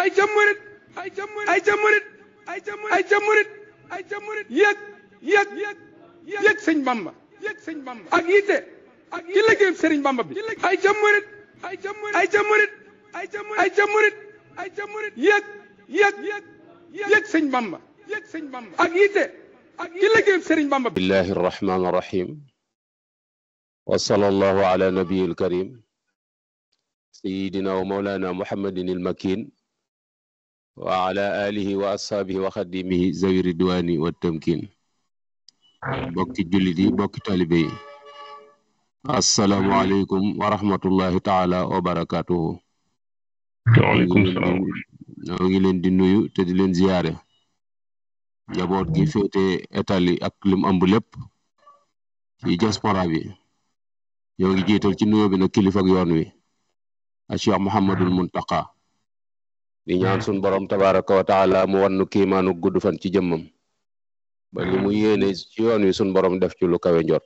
ay ca murit ay ca murit ay ca murit ay ca murit ay ca murit ay ca murit yëg sëñ Bamba ak yitte ci liggéeyub sëriñ Bamba bi ay ca murit ay ca murit ay ca murit ay ca murit ay ca murit ay ca murit yëg sëñ Bamba ak yitte ci liggéeyub sëriñ Bamba bi. bismillahi rahmaani rahim wa sallallahu ala nabiyil karim sayidina wa mawlana muhammadin il makin wa ala alihi wa ashaabihi wa xadimihi zawi ridwani wa tamkin. bokki jullit yi bokki talibe yi asalaamualeykum wa rahmatullahi taala wa barakatuhu. waaleykum salaam. ñoo ngi leen di nuyu te di leen ziyaare njaboot gi féete Italie ak lim ëmb lépp ci diaspora bi. ñoo ngi jiital ci nuyoo bi nag kilifa ak yoon wi a Cheikh Mouhamadul Muntaqa di ñaan sun borom tabaraka wa taala mu wannu kiimaanu gudd fan ci jëmmam ba li mu yéene ci yoon wi sun borom def ci lu kawe njot.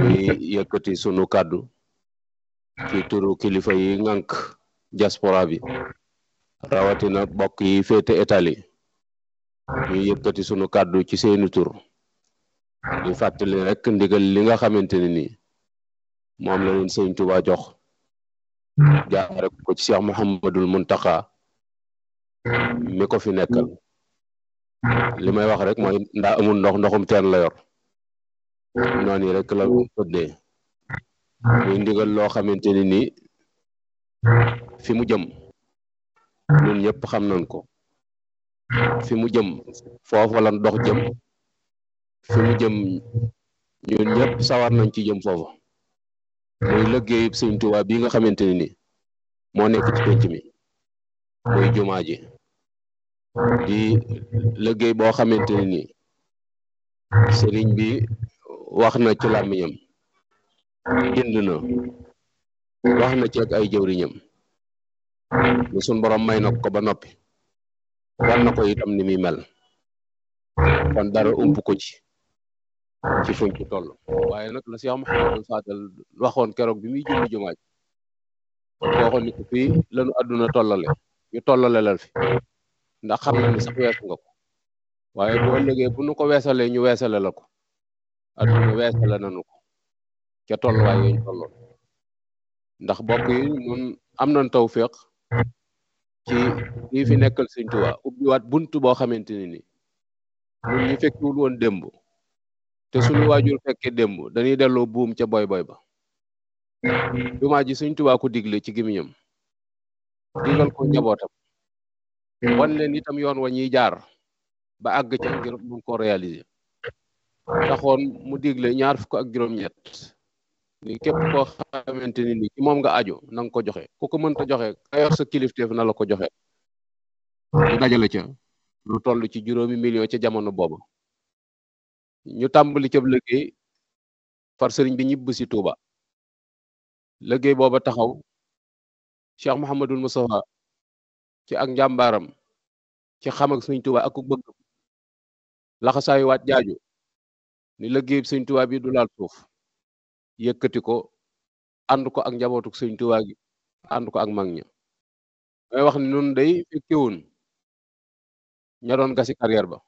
di yëkkati sunu kàddu ci turu kilifa yi ngànk diaspora bi rawatina bokk yi féete Italie ñu yëkkati sunu kàddu ci seeni tur di fàttali rek ndigal li nga xamante ne ni moom la leen sëñ Tuubaa jox jaare ko ci Cheikh Mouhamadul Muntaqa mi ko fi nekkal. li may wax rek mooy ndaa amul ndoxum teen la yor noonu rek la tëddee muy ndigal loo xamante ne ni fi mu jëm ñun ñëpp xam nañ ko. fi mu jëm foofu la dox jëm fi mu jëm ñun ñëpp sawar nañ ci jëm foofu muy liggéeyub sëñ Tuubaa bi nga xamante ne ni moo nekk ci penc mi muy jumaa ji di liggéey boo xamante ne ni sëriñ bi wax na ci làmmiñam bind na wax na ci ak ay jëwriñam ni suñ borom may na ko ba noppi war na ko itam ni muy mel kon dara ump ko ci fuñ ci toll. waaye nag la Cheikh Mouhamadul Fadal waxoon keroog bi muy julli jumaa ji waxoon ni ko fii lanu àdduna tollale ñu tollale lal fi ndax xam na ni sax weesu nga ko waaye bu ëllëgee bu nu ko weesalee ñu weesale la ko àdduna weesale nanu ko ca tolluwaay yooyu ñu tolloon ndax bokk yi ñun am nañ tawféex ci lii fi nekkal sëñ Tuubaa ubbiwaat bunt boo xamante ne ni ñun ñi fekkiwul woon démb te suñu waajur fekkee démb dañuy delloo buum ca boy boy ba. jumaa ji sëñ Tuubaa ko digle ci gémmiñam digal ko njabootam wan leen itam yoon wa ñuy jaar ba àgg ca ngir mun ko réaliser taxoon mu digle 25 ni képp koo xamante ni ci moom nga aju na nga ko joxe ku ko mënta joxe ka yor sa kilifteef na la ko joxe. ñu dajale ca lu toll ci 5 millions ca jamono boobu ñu tàmbali ca liggéey far sëriñ bi ñibb si Touba. liggéey booba taxaw Cheikh Mouhamadul Moustapha ci ak njàmbaaram ci xam ak sëñ Touba ak ku bëgg laxasaayu waat jaaju ni liggéey sëñ Touba bi du laal suuf yëkkati ko ànd ko ak njabootuk sëñ Tuubaa gi ànd ko ak mag ña. may wax ni nun day fekkewun ña doon gasi carrière ba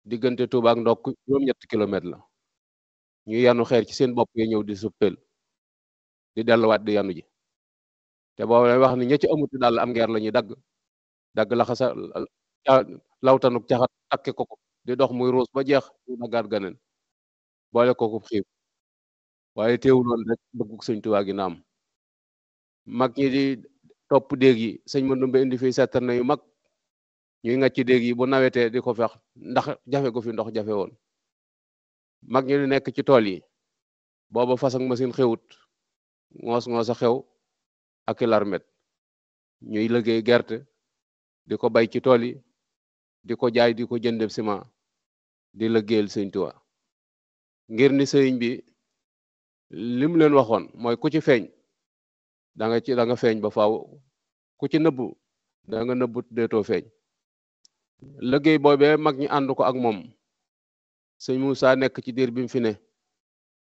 diggante Tuubaa ak Ndokk 7 kilomètres la ñu yanu xeer ci seen bopp yi ñëw di suppeel di delluwaat di yanu ji te boobu lay wax ni ña ci amuti daal am ngeer la ñuy dagg laxasa lawtanuk caxat takke ko di dox muy ruus ba jeex ñu daggaat ganeen boole ko xiif waaye teewuloon rek bëggug sëñ Tuubaa gi naam mag ñi di topp déeg yi sëñ Mandumbe indi fi settar na yu mag ñuy ngacc déeg yi bu nawetee di ko fex ndax jafe gu fi ndox jafe woon mag ñi di nekk ci tool yi booba fas ak machine xewut ngoos a xew ak i larmet ñuy liggéey gerte di ko bay ci tool yi di ko jaay di ko jëndeb ciment di liggéeyal sëñ Tuubaa ngir ni sëriñ bi lim leen waxoon mooy ku ci feeñ da nga feeñ ba faaw ku ci nëbbu da nga nëbbu deetoo feeñ. liggéey boobee mag ñi ànd ko ak moom sëñ Moussa nekk ci diir bi mu fi ne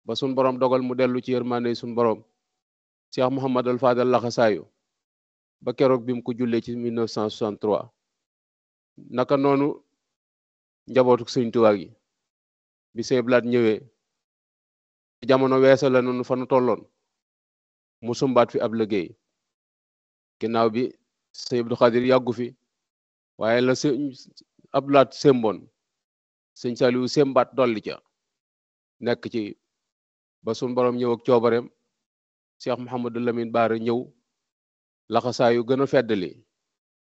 ba sun borom dogal mu dellu ci yërmande sun borom Cheikh Mouhamadul Fadal laxasaayu ba keroog bi mu ko jullee ci 1963 naka noonu njabootu sëñ Tuubaa gi bi sëñ Blaat ñëwee jamono weesa la noonu fa nu tolloon mu sumbaat fi ab liggéey ginnaaw bi sëñ Abdou Khadir yàggu fi waaye la sëñ Abdulaat semboon sëñ Saliou sembaat dolli ca nekk ci ba sun borom ñëw ak coobareem Cheikh Mouhamadou Lamine Bara ñëw laxasaayu gën a feddali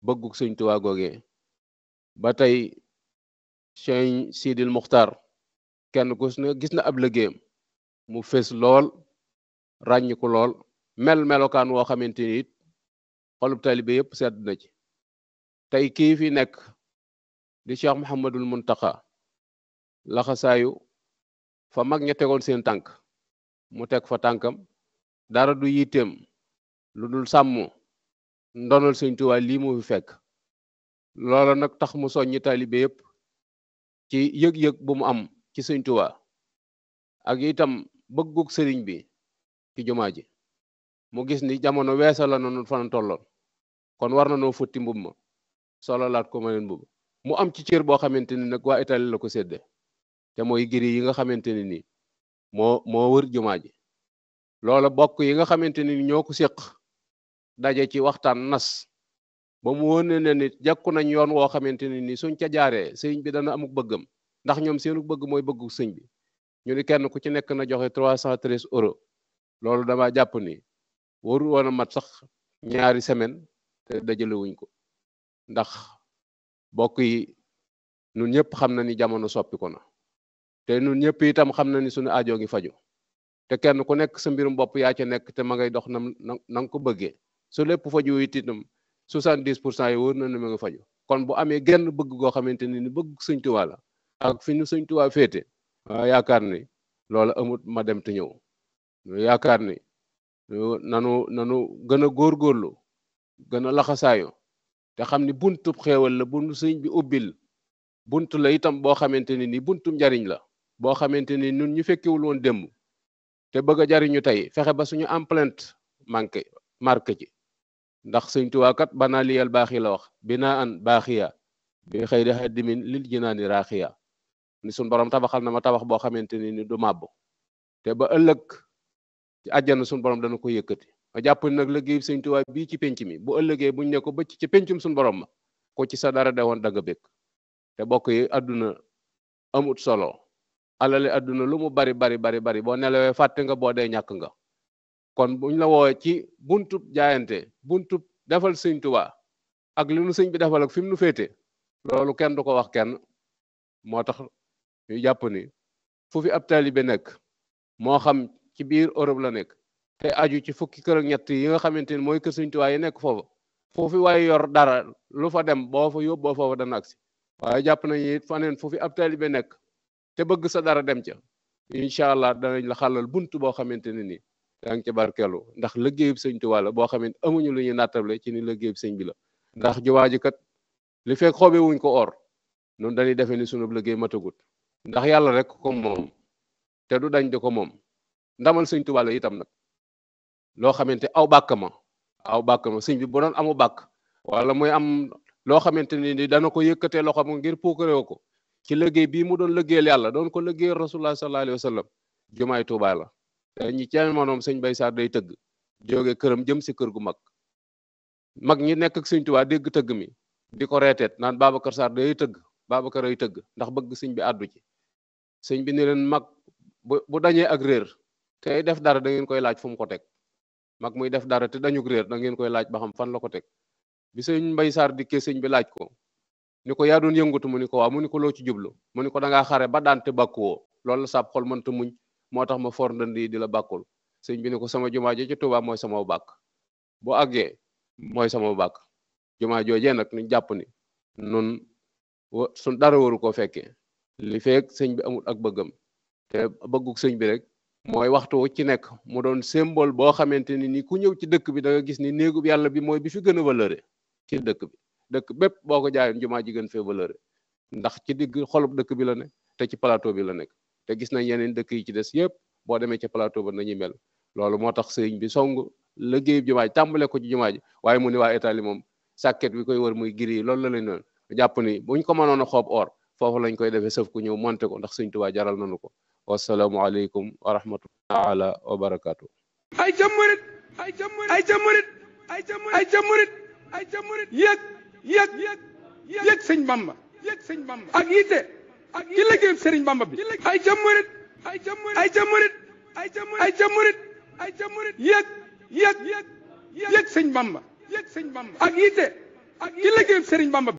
bëgguk sëñ Tuubaa googee ba tey Cheikh Sidil Muxtaar kenn ku ne gis na ab liggéeyam mu fees lool ràññiku lool melokaan woo xamante ni it xolub taalibe yépp sedd na ci tey kii fi nekk di Cheikh Mouhamadul Muntaxa laxasaayu fa mag ña tegoon seen tànk mu teg fa tànkam dara du yitteem lu dul sàmm ndonal sëñ Tuubaa lii mu fi fekk loola nag tax mu soññi taalibe yépp ci yëg-yëg bu mu am ci sëñ Tuubaa ak itam bëggug sëriñ bi ci jumaa ji mu gis ni jamono weesa la noonu fan tolloon kon war na noo futti mbub ma sololaat ko meneen mbub mu am ci cër boo xamante ni nag waa Italie la ko sédde te mooy giri yi nga xamante ni nii moo wër jumaa ji loola bokk yi nga xamante ni ñoo ko séq daje ci waxtaan nas ba mu wóone ne nit jàkku nañ yoon woo xamante ni nii suñ ca jaaree sëñ bi dana amuk bëggam ndax ñoom seenu bëgg mooy bëggu sëñ bi ñu ni kenn ku ci nekk na joxe 313 euros loolu dama jàpp ni waru woon a mat sax ñaari semaine te dajalewuñ ko ndax bokk yi nun ñëpp xam na ni jamono soppi ko na te nun ñëpp itam xam na ni suñu aajo ngi faju te kenn ku nekk sa mbirum bopp yaa ca nekk te ma ngay dox na nga ko bëggee su lépp faju it itam 70% yi wóor na ne ma nga faju kon bu amee genn bëgg goo xamante ni bëgg sëñ Tuubaa la ak fi ñu sëñ Tuubaa féete yaakaar ni loolu amut ma dem te ñëw yaakaar ni nanu gën a góorgóorlu gën a laxasaayo te xam ni buntub xéewal la buntu sëñ bi ubbil buntu la itam boo xamante ni buntu njariñ la boo xamante ni ñun ñu fekkewul woon démb te bëgg a jariñu tey fexe ba suñu empreinte marqué ci ndax sëñ Tuubaa kat banaa liyal baaxi la wax binaa an baaxiya bi xëy di xaddimin lil jinaani raaxiya ni suñ borom tabaxal na ma tabax boo xamante ni du màbb te ba ëllëg ci àjjana suñ borom dana ko yëkkati ma jàpp ni nag liggéey sëñ Tuubaa bii ci penc mi bu ëllëgee buñ ne ko bëcc ci pencum suñ borom ma ko ci sa dara dewoon dagga békk te bokk yi àdduna amut solo alale àdduna lu mu bari boo nelawee fàtte nga boo dee ñàkk nga kon buñ la woowe ci buntub jaayante buntub defal sëñ Tuubaa ak li nu sëñ bi defal ak fi mu nu féete loolu kenn du ko wax kenn moo tax ñu jàpp ni fu fi ab taalibe nekk moo xam ci biir Europe la nekk te aju ci fukki kër ak ñett yi nga xamante ni mooy kër sëñ Tuubaa yi nekk foofu waaye yor dara lu fa dem boo fa yóbboo foofa dana agsi waaye jàpp nañu it faneen fu fi ab taalibe nekk te bëgg sa dara dem ca incha allah danañ la xàllal bunt boo xamante ne ni daa ngi ca barkeelu ndax liggéeyub sëñ Tuubaa la boo xamante amuñu lu ñuy nattable ci ni liggéeyub sëñ bi la ndax jumaa ji kat li fekk xoobee wuñ ko or noonu dañuy defee ni sunu liggéey matagut ndax yàlla rek ko moom te du dañ di ko moom ndamal sëñ Tuubaa la itam nag loo xamante aw bàkk ma sëñ bi bu doon amu bàkk wala muy am loo xamante ni dana ko yëkkatee loxoom ngir puukareew ko ci liggéey bii mu doon liggéeyal yàlla doon ko liggéeyal rasulullah sallallahu alayhi wa sallam jumaay Tuubaa la te ñi ci moom sëñ Bay Sarr day tëgg jóge këram jëm si kër gu mag ñi nekk ak sëñ Tuubaa dégg tëgg mi di ko reeteet naan Babacar Sarr day tëgg Babacar ay tëgg ndax bëgg sëñ bi àddu ci sëñ bi ni leen mag bu dañee ak réer kay def dara da ngeen koy laaj fu mu ko teg mag muy def dara te dañu réer da ngeen koy laaj ba xam fan la ko teg bi sëñ Mbay Sarr dikkee sëñ bi laaj ko ni ko yaa doon yëngutu mu ni ko waaw mu ni ko loo ci jublu mu ni ko da ngaa xare ba daan te bàkkuwoo loolu la sab xol mënta muñ moo tax ma for ndënd yi di la bàkkul sëñ bi ni ko sama jumaa ji ci Tuubaa mooy sama bàkk bu àggee mooy sama bàkk jumaa joojee nag ñu jàpp ni nun suñ dara waru koo fekkee li feek sëñ bi amul ak bëggam te bëgguk sëñ bi rek mooy waxtu ci nekk mu doon symbole boo xamante ni ku ñëw ci dëkk bi da nga gis ni néegub yàlla bi mooy bi fi gën a valeur ci dëkk bépp boo ko jaayoon jumaa ji gën fee valeur ndax ci digg xolub dëkk bi la nekk te ci plateau bi la nekk te gis nañ yeneen dëkk yi ci des yëpp boo demee ci plateau ba nañuy mel loolu moo tax sëriñ bi song liggéeyub jumaa ji tàmbale ko ci jumaa ji waaye mu ni waa Italie moom sàkket bi koy wër muy giri loolu la leen noonu jàpp ni buñ ko mënoon a xoob or foofu lañ koy defee sëf ku ñëw monté ko ndax Sëñ Tuubaa jaral nañu ko wasalaamu aleykum wa rahmatullahi taala wa barakaatu ay ca murit ay ca murit ay ca murit ay ca murit ay ca murit ay ca murit yëg sëñ Bamba ak yitte ci liggéeyub Sëriñ Bamba bi ay ca murit ay ca murit ay ca murit ay ca murit ay ca murit ay ca murit yëg sëñ Bamba ak yitte ci liggéeyub Sëriñ Bamba bi